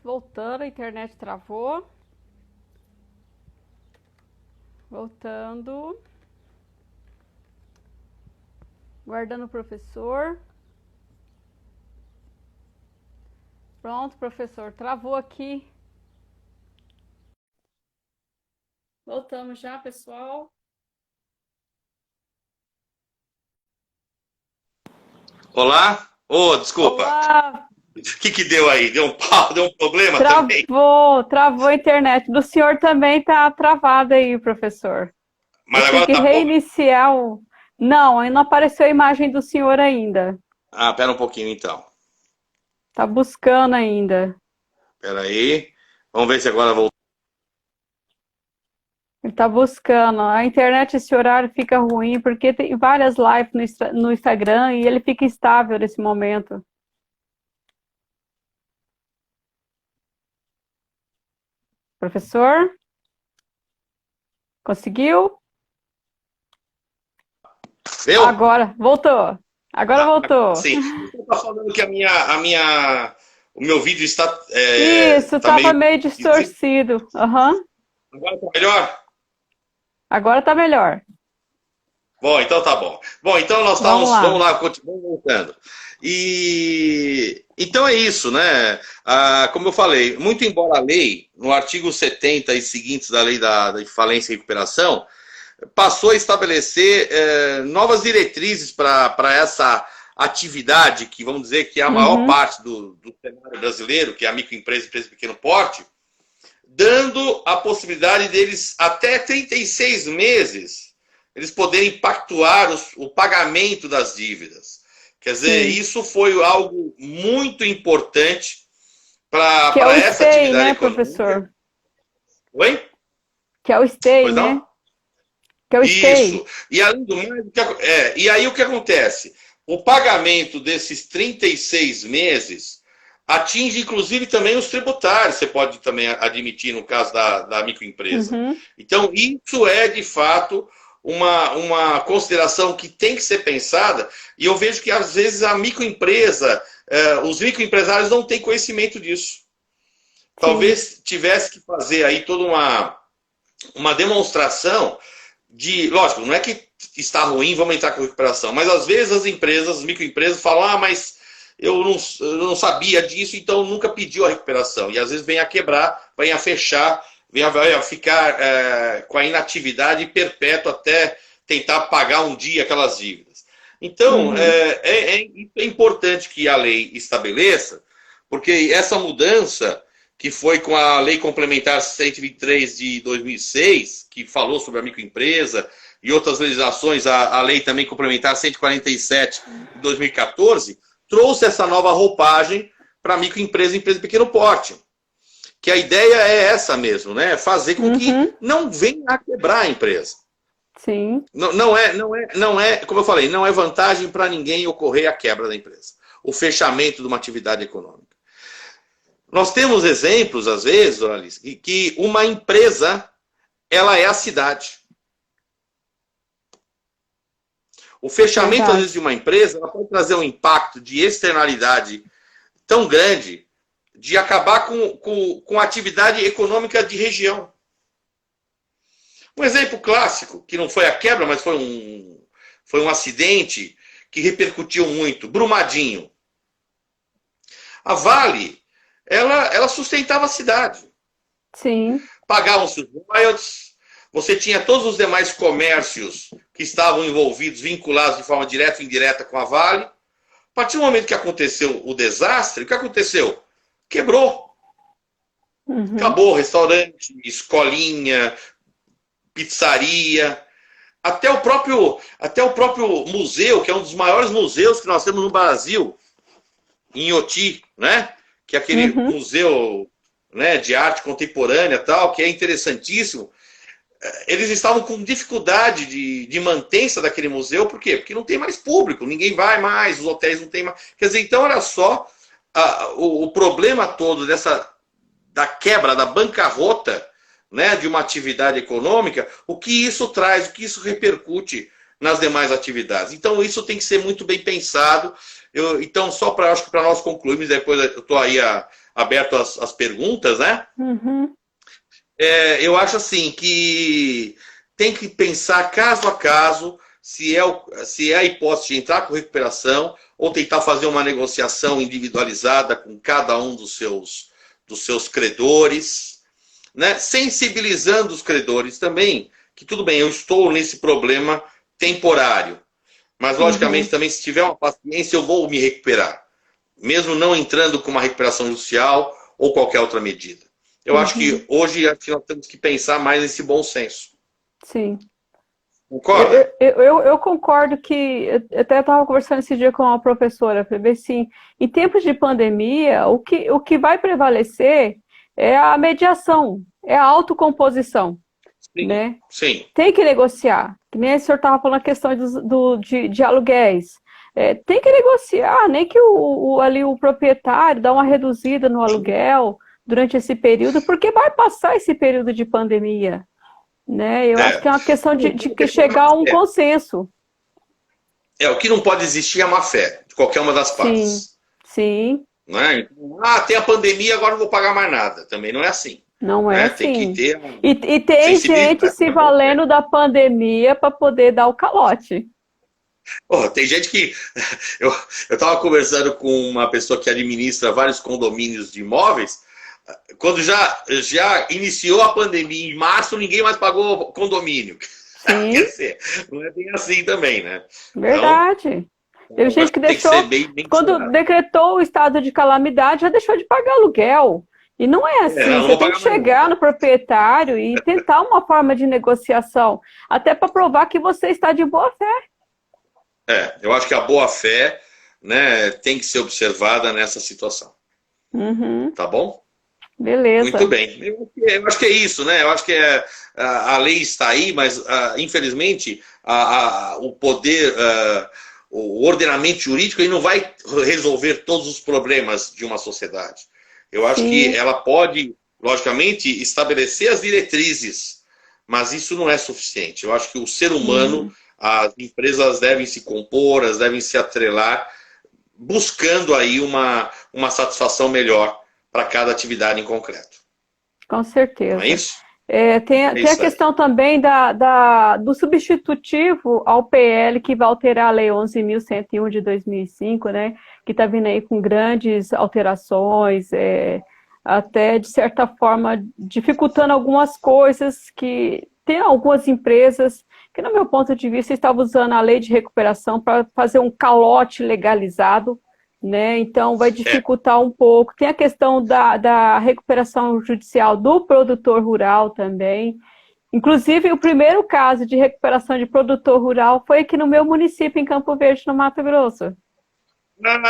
Voltando, a internet travou. Voltando. Guardando o professor. Pronto, professor. Travou aqui. Voltamos já, pessoal. Olá? Desculpa. Olá! O que deu aí? Deu um pau, deu um problema também? Travou a internet. Do senhor também tá travada aí, professor. Eu Mas tive agora que tá bom? reiniciar o... Não, ainda não apareceu a imagem do senhor ainda. Ah, pera um pouquinho então. Tá buscando ainda. Pera aí. Vamos ver se agora voltou. Ele tá buscando. A internet, esse horário fica ruim, porque tem várias lives no Instagram e ele fica instável nesse momento. Professor? Conseguiu? Viu? Agora, voltou. Agora voltou. Sim. Você tá falando que o meu vídeo Isso, tá tava meio meio esquisito. distorcido. Aham. Agora tá melhor? Agora tá melhor. Bom, então tá bom. Bom, então nós Vamos estávamos, vamos lá. lá, continuamos voltando. E então é isso, né? Como eu falei, muito embora a lei, no artigo 70 e seguintes da lei da falência e recuperação, passou a estabelecer novas diretrizes para essa atividade, que vamos dizer que é a maior Uhum, parte do cenário brasileiro, que é a microempresa e empresa de pequeno porte, dando a possibilidade deles, até 36 meses, eles poderem pactuar o pagamento das dívidas. Quer dizer, sim. isso foi algo muito importante Que é para o essa STEI, atividade né, econômica. professor? Oi? Que é o STEI, Pois né? não? Que é o STEI. Isso. E além do mais, e aí o que acontece? O pagamento desses 36 meses atinge inclusive também os tributários, você pode também admitir no caso da microempresa. Uhum, Então, isso é de fato uma consideração que tem que ser pensada, e eu vejo que às vezes a microempresa, os microempresários não têm conhecimento disso. sim. Talvez tivesse que fazer aí toda uma demonstração lógico, não é que está ruim, vamos entrar com recuperação, mas às vezes as microempresas falam, mas eu não sabia disso, então nunca pediu a recuperação. E às vezes vem a quebrar, vem a fechar, vem a ficar com a inatividade perpétua até tentar pagar um dia aquelas dívidas. Então, Uhum, é importante que a lei estabeleça, porque essa mudança que foi com a Lei Complementar 123 de 2006, que falou sobre a microempresa, e outras legislações, a Lei também Complementar 147 de 2014, trouxe essa nova roupagem para a microempresa e empresa de pequeno porte. Que a ideia é essa mesmo, né? Fazer com que uhum, não venha a quebrar a empresa. sim. Não é, como eu falei, não é vantagem para ninguém ocorrer a quebra da empresa. O fechamento de uma atividade econômica. Nós temos exemplos, às vezes, Alice, que uma empresa, ela é a cidade. O fechamento, às vezes, de Verdade. uma empresa, ela pode trazer um impacto de externalidade tão grande de acabar com a atividade econômica de região. Um exemplo clássico, que não foi a quebra, mas foi um acidente que repercutiu muito, Brumadinho. A Vale, ela sustentava a cidade. Sim. Pagavam-se os royalties, você tinha todos os demais comércios que estavam envolvidos, vinculados de forma direta ou indireta com a Vale. A partir do momento que aconteceu o desastre, o que aconteceu? Quebrou. Uhum, Acabou restaurante, escolinha, pizzaria, até o próprio museu, que é um dos maiores museus que nós temos no Brasil, em Inhoti, né? Que é aquele uhum, museu, né, de arte contemporânea tal, que é interessantíssimo. Eles estavam com dificuldade de mantença daquele museu, por quê? Porque não tem mais público, ninguém vai mais, os hotéis não tem mais. Quer dizer, então olha só o problema todo da quebra, da bancarrota, né, de uma atividade econômica, o que isso traz, o que isso repercute nas demais atividades. Então isso tem que ser muito bem pensado. Então, só para nós concluirmos, depois eu estou aí aberto às perguntas, né? Uhum. Eu acho assim que tem que pensar caso a caso se é a hipótese de entrar com recuperação ou tentar fazer uma negociação individualizada com cada um dos seus credores, né? Sensibilizando os credores também, que tudo bem, eu estou nesse problema temporário, mas logicamente também se tiver uma paciência eu vou me recuperar, mesmo não entrando com uma recuperação judicial ou qualquer outra medida. Eu acho que hoje nós temos que pensar mais nesse bom senso. Sim. Concorda? Eu concordo que, eu até estava conversando esse dia com uma professora, falei assim, em tempos de pandemia, o que vai prevalecer é a mediação, é a autocomposição, Sim, né? sim. Tem que negociar, que nem o senhor estava falando a questão de aluguéis. Tem que negociar, nem que ali o proprietário dá uma reduzida no aluguel durante esse período, porque vai passar esse período de pandemia, né? Eu acho que é uma questão de chegar a um consenso. O que não pode existir é a má fé, de qualquer uma das partes. Sim. Não é? Tem a pandemia, agora não vou pagar mais nada. Também não é assim. Não é né? assim. Tem que ter e tem gente se valendo da pandemia para poder dar o calote. Tem gente que... Eu estava conversando com uma pessoa que administra vários condomínios de imóveis. Quando já iniciou a pandemia, em março, ninguém mais pagou condomínio. Sim. Quer dizer, não é bem assim também, né? Verdade. Então, teve gente que deixou, bem quando decretou o estado de calamidade, já deixou de pagar aluguel. E não é assim, você tem que chegar no proprietário e tentar uma forma de negociação, até para provar que você está de boa fé. Eu acho que a boa fé, né, tem que ser observada nessa situação. Tá bom? Beleza. Muito bem. Eu acho que é isso, né? Eu acho que a lei está aí, mas infelizmente o poder, o ordenamento jurídico ele não vai resolver todos os problemas de uma sociedade. Eu acho que ela pode, logicamente, estabelecer as diretrizes, mas isso não é suficiente. Eu acho que o ser humano, as empresas devem se compor, elas devem se atrelar, buscando aí uma satisfação melhor para cada atividade em concreto. Com certeza. Não é isso? Tem a questão também do substitutivo ao PL, que vai alterar a Lei 11.101 de 2005, né? Que está vindo aí com grandes alterações, até, de certa forma, dificultando algumas coisas que tem algumas empresas que, no meu ponto de vista, estavam usando a lei de recuperação para fazer um calote legalizado, né? Então vai dificultar um pouco. Tem a questão da recuperação judicial do produtor rural também. Inclusive, o primeiro caso de recuperação de produtor rural foi aqui no meu município, em Campo Verde, no Mato Grosso.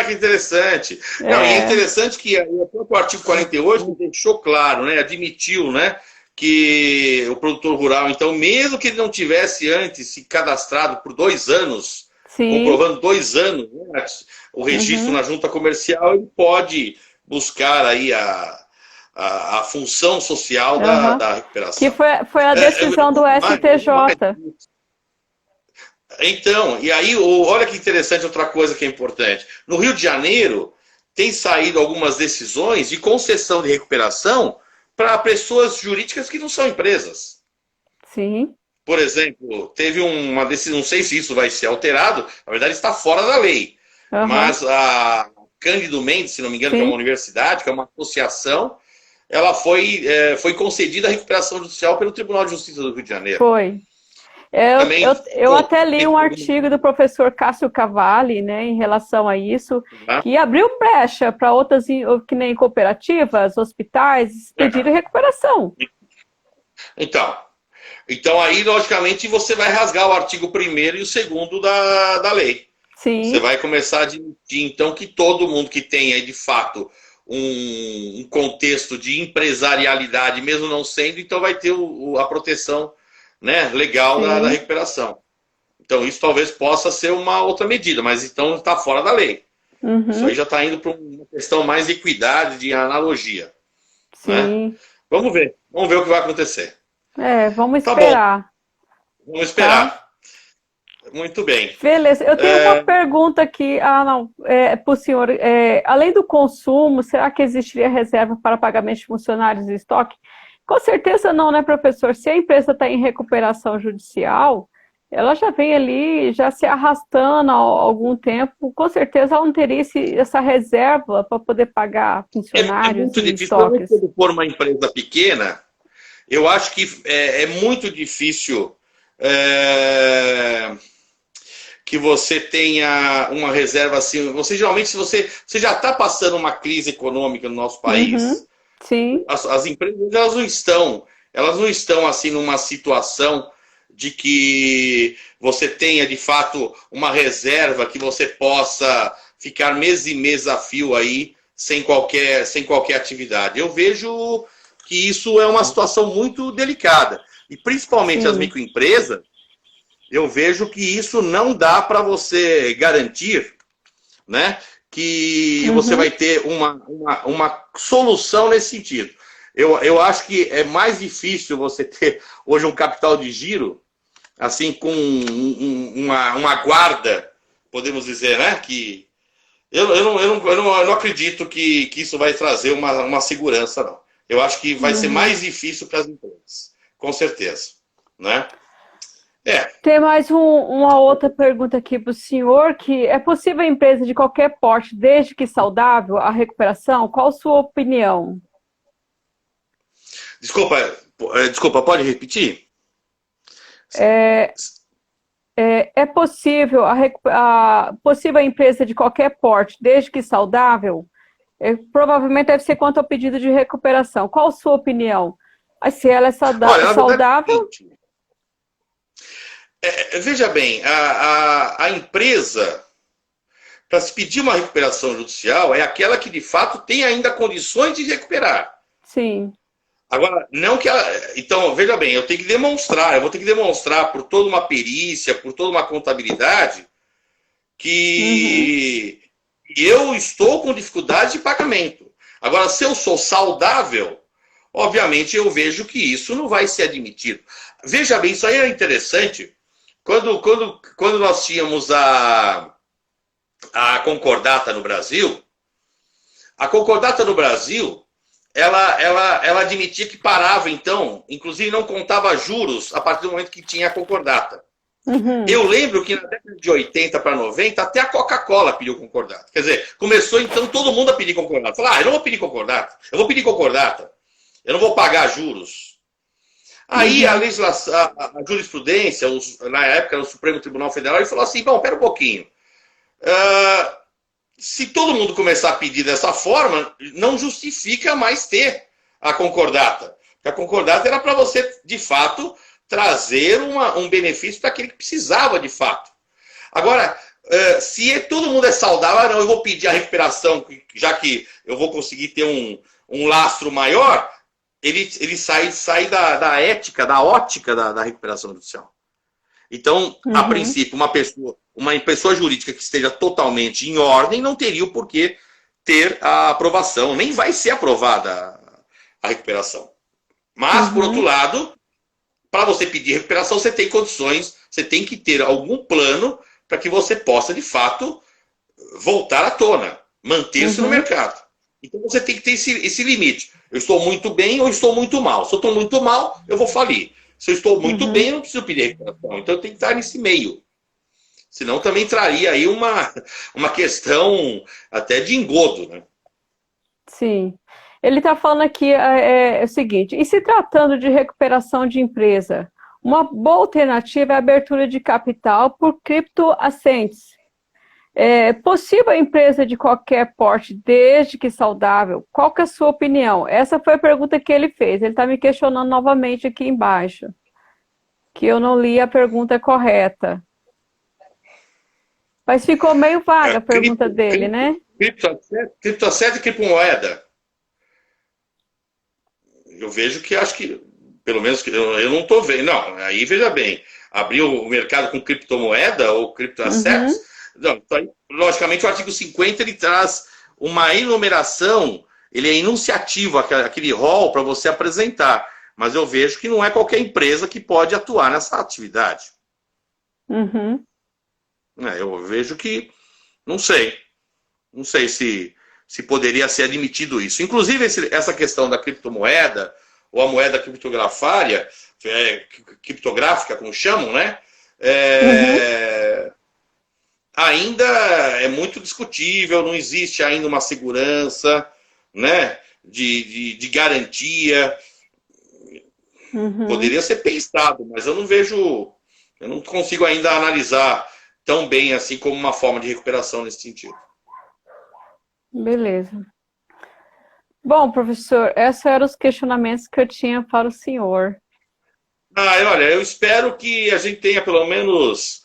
Que interessante. Não, e é interessante que o próprio artigo 48 deixou claro, né, admitiu, né, que o produtor rural, então, mesmo que ele não tivesse antes se cadastrado por 2 anos, comprovando 2 anos, né, o registro na junta comercial, ele pode buscar aí a função social da recuperação. Que foi a decisão do STJ. Então, e aí, olha que interessante, outra coisa que é importante. No Rio de Janeiro, tem saído algumas decisões de concessão de recuperação para pessoas jurídicas que não são empresas. Sim. Por exemplo, teve uma decisão, não sei se isso vai ser alterado, na verdade está fora da lei. Mas a Cândido Mendes, se não me engano, que é uma universidade, que é uma associação, ela foi concedida a recuperação judicial pelo Tribunal de Justiça do Rio de Janeiro. Foi. Eu até li um artigo do professor Cássio Cavalli, né, em relação a isso, que abriu brecha para outras, que nem cooperativas, hospitais, pedirem recuperação. Então aí, logicamente, você vai rasgar o artigo 1º e o 2º da lei. Sim. Você vai começar a admitir, então, que todo mundo que tem aí, de fato, um contexto de empresarialidade, mesmo não sendo, então vai ter a proteção, né, legal da recuperação. Então, isso talvez possa ser uma outra medida, mas então está fora da lei. Isso aí já está indo para uma questão mais de equidade, de analogia. Sim. Né? Vamos ver o que vai acontecer. Vamos esperar. Vamos esperar. Muito bem. Beleza, eu tenho uma pergunta aqui, não, para o senhor. Além do consumo, será que existiria reserva para pagamento de funcionários e estoque? Com certeza não, né, professor? Se a empresa está em recuperação judicial, ela já vem ali, já se arrastando há algum tempo, com certeza ela não teria essa reserva para poder pagar funcionários muito e difícil. estoques. Quando for uma empresa pequena, eu acho que é muito difícil que você tenha uma reserva assim. Geralmente, se você já está passando uma crise econômica no nosso país, sim. As empresas elas não estão assim numa situação de que você tenha de fato uma reserva que você possa ficar mês e mês a fio aí sem qualquer atividade. Eu vejo que isso é uma situação muito delicada. E principalmente as microempresas, eu vejo que isso não dá para você garantir, né, que você vai ter uma solução nesse sentido. Eu acho que é mais difícil você ter hoje um capital de giro, assim, com uma guarda, podemos dizer, né? Que eu não acredito que isso vai trazer uma segurança, não. Eu acho que vai ser mais difícil para as empresas, com certeza, né? Tem mais uma outra pergunta aqui para o senhor, que é possível a empresa de qualquer porte, desde que saudável, a recuperação? Qual a sua opinião? Desculpa, pode repetir? É possível possível a empresa de qualquer porte, desde que saudável? Provavelmente deve ser quanto ao pedido de recuperação. Qual a sua opinião? Se ela é saudável... Veja bem, a empresa, para se pedir uma recuperação judicial, é aquela que de fato tem ainda condições de recuperar. Sim. Agora, não que ela... Então, veja bem, eu vou ter que demonstrar por toda uma perícia, por toda uma contabilidade, que eu estou com dificuldade de pagamento. Agora, se eu sou saudável, obviamente eu vejo que isso não vai ser admitido. Veja bem, isso aí é interessante. Quando nós tínhamos a concordata no Brasil, ela admitia que parava, então, inclusive não contava juros a partir do momento que tinha a concordata. Eu lembro que na década de 80 para 90, até a Coca-Cola pediu concordata. Quer dizer, começou então todo mundo a pedir concordata. Falou, eu não vou pedir concordata, eu vou pedir concordata, eu não vou pagar juros. Aí a legislação, a jurisprudência, na época o Supremo Tribunal Federal, ele falou assim, bom, pera um pouquinho. Se todo mundo começar a pedir dessa forma, não justifica mais ter a concordata. Porque a concordata era para você, de fato, trazer um benefício para aquele que precisava, de fato. Agora, se todo mundo é saudável, não, eu vou pedir a recuperação, já que eu vou conseguir ter um lastro maior, ele sai da ética, da ótica da recuperação judicial. Então, a princípio, uma pessoa jurídica que esteja totalmente em ordem não teria o porquê ter a aprovação, nem vai ser aprovada a recuperação. Mas, por outro lado, para você pedir recuperação, você tem condições, você tem que ter algum plano para que você possa, de fato, voltar à tona, manter-se no mercado. Então, você tem que ter esse limite. Eu estou muito bem ou estou muito mal? Se eu estou muito mal, eu vou falir. Se eu estou muito bem, eu não preciso pedir recuperação. Então, eu tenho que estar nesse meio. Senão, também traria aí uma questão até de engodo, né? Sim. Ele está falando aqui o seguinte, e se tratando de recuperação de empresa, uma boa alternativa é a abertura de capital por criptoassets. É possível a empresa de qualquer porte, desde que saudável? Qual que é a sua opinião? Essa foi a pergunta que ele fez. Ele está me questionando novamente aqui embaixo, que eu não li a pergunta correta. Mas ficou meio vaga a pergunta dele, né? Criptoasset e criptomoeda. Eu vejo que acho que, pelo menos, eu não estou vendo. Não, aí veja bem, abrir o mercado com criptomoeda ou criptoassets, não, logicamente o artigo 50 ele traz uma enumeração, ele é enunciativo, aquele rol para você apresentar. Mas eu vejo que não é qualquer empresa que pode atuar nessa atividade. Eu vejo que, não sei. Não sei se poderia ser admitido isso. Inclusive, essa questão da criptomoeda, ou a moeda criptografária, criptográfica, como chamam, né? Uhum. Ainda é muito discutível, não existe ainda uma segurança, né? De garantia. Uhum. Poderia ser pensado, mas eu não vejo, eu não consigo ainda analisar tão bem assim como uma forma de recuperação nesse sentido. Beleza. Bom, professor, esses eram os questionamentos que eu tinha para o senhor. Olha, eu espero que a gente tenha pelo menos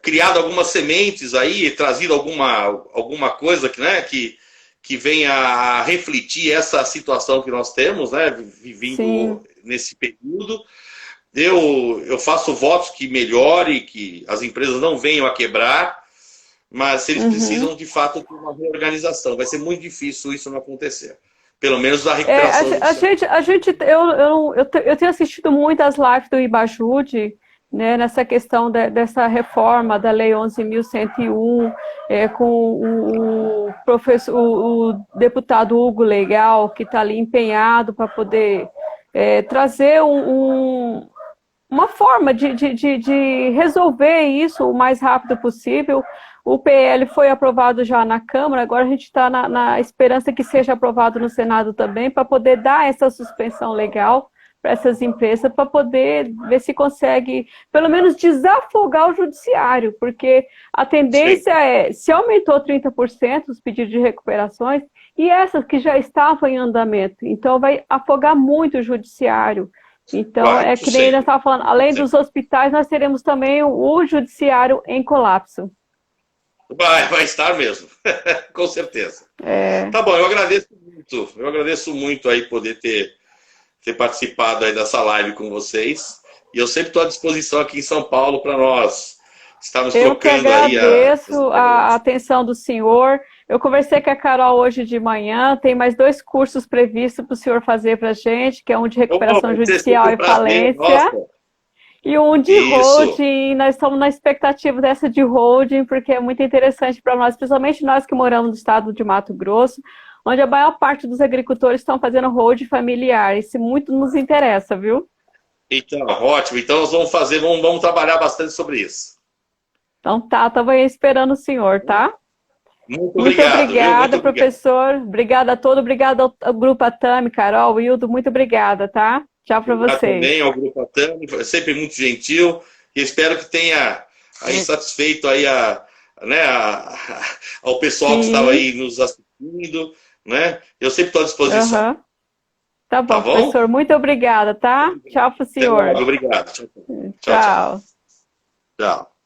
criado algumas sementes aí, trazido alguma coisa né, que venha a refletir essa situação que nós temos, né, vivendo Sim. nesse período. Eu faço votos que melhore, que as empresas não venham a quebrar, mas eles Uhum. precisam de fato de uma reorganização. Vai ser muito difícil isso não acontecer. Pelo menos a É, recuperação judicial. eu tenho assistido muito as lives do Ibajude, né, nessa questão dessa reforma da Lei 11.101, com o deputado Hugo Legal, que está ali empenhado para poder trazer uma forma de resolver isso o mais rápido possível. O PL foi aprovado já na Câmara, agora a gente está na esperança que seja aprovado no Senado também, para poder dar essa suspensão legal para essas empresas, para poder ver se consegue, pelo menos, desafogar o judiciário, porque a Sim. tendência se aumentou 30% os pedidos de recuperações, e essas que já estavam em andamento, então vai afogar muito o judiciário. Então, Vai, é isso que nem nós sempre. estávamos falando, além dos hospitais, nós teremos também o judiciário em colapso. Vai estar mesmo, com certeza. É, Tá bom, eu agradeço muito aí poder ter participado aí dessa live com vocês. E eu sempre estou à disposição aqui em São Paulo para nós estarmos eu que trocando aí as agradeço a ideias. atenção do senhor. Eu conversei com a Carol hoje de manhã, tem mais 2 cursos previstos para o senhor fazer para a gente, que é um de Oh, recuperação vai ser sempre judicial um e prazer, nossa. falência, e um de Isso. holding. Nós estamos na expectativa dessa de holding, porque é muito interessante para nós, principalmente nós que moramos no estado de Mato Grosso, onde a maior parte dos agricultores estão fazendo holding familiar. Isso muito nos interessa, viu? Então, ótimo. Então nós vamos trabalhar bastante sobre isso. Então tá, estamos aí esperando o senhor, tá? Muito Muito obrigado, viu? Muito obrigada, obrigado. professor. Obrigada a todos. Obrigada ao grupo Atami, Carol, Wildo. Muito obrigada, tá? Tchau para Obrigado vocês. também ao Grupo Atami, foi sempre muito gentil. E espero que tenha aí satisfeito aí né, ao pessoal que estava Sim. aí nos assistindo, né? Eu sempre estou à disposição. Uhum. Tá Tá bom, bom? professor. Muito obrigada, tá? Tchau para o Até logo, senhor. obrigado. Tchau, tchau. Tchau. Tchau.